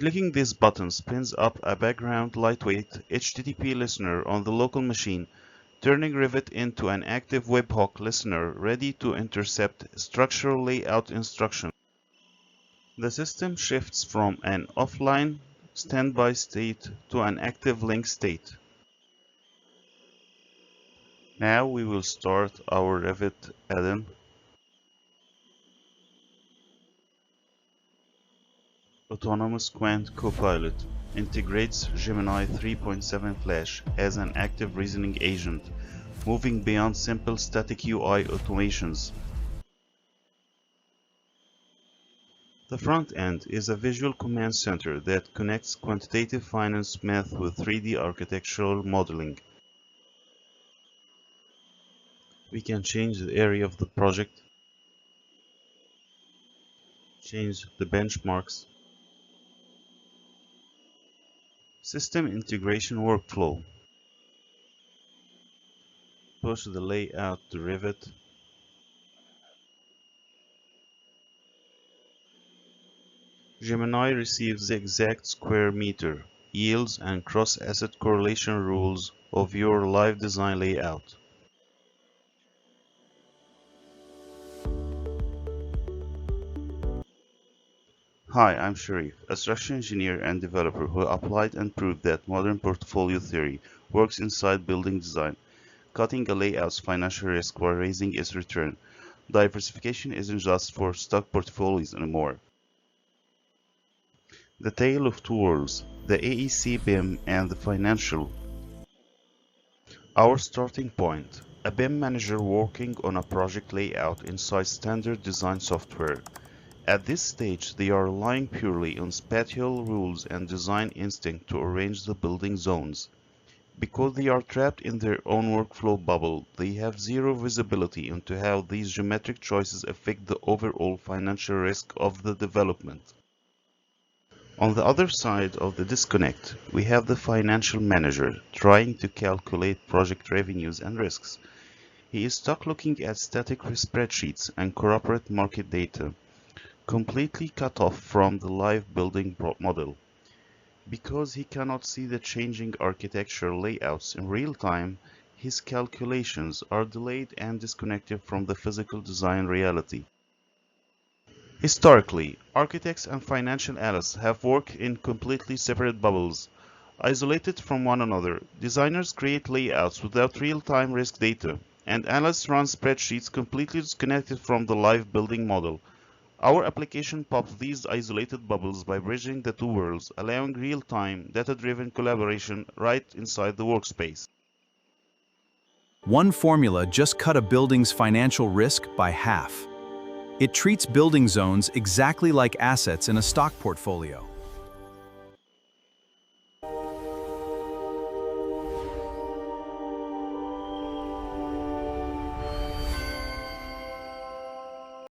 Clicking this button spins up a background lightweight HTTP listener on the local machine, turning Revit into an active webhook listener ready to intercept structural layout instructions. The system shifts from an offline standby state to an active link state. Now we will start our Revit add-in. Autonomous Quant Copilot integrates Gemini 3.7 Flash as an active reasoning agent, moving beyond simple static UI automations. The front end is a visual command center that connects quantitative finance math with 3D architectural modeling. We can change the area of the project, change the benchmarks, system integration workflow, push the layout to Revit, Gemini receives the exact square meter, yields, and cross-asset correlation rules of your live design layout. Hi, I'm Sharif, a structural engineer and developer who applied and proved that modern portfolio theory works inside building design, cutting a layout's financial risk while raising its return. Diversification isn't just for stock portfolios anymore. The tale of two worlds, the AEC BIM and the financial. Our starting point, a BIM manager working on a project layout inside standard design software. At this stage, they are relying purely on spatial rules and design instinct to arrange the building zones. Because they are trapped in their own workflow bubble, they have zero visibility into how these geometric choices affect the overall financial risk of the development. On the other side of the disconnect, we have the financial manager trying to calculate project revenues and risks. He is stuck looking at static spreadsheets and corporate market data, completely cut off from the live building model. Because he cannot see the changing architectural layouts in real time, his calculations are delayed and disconnected from the physical design reality. Historically, architects and financial analysts have worked in completely separate bubbles, isolated from one another. Designers create layouts without real-time risk data, and analysts run spreadsheets completely disconnected from the live building model. Our application pops these isolated bubbles by bridging the two worlds, allowing real-time, data-driven collaboration right inside the workspace. One formula just cut a building's financial risk by half. It treats building zones exactly like assets in a stock portfolio.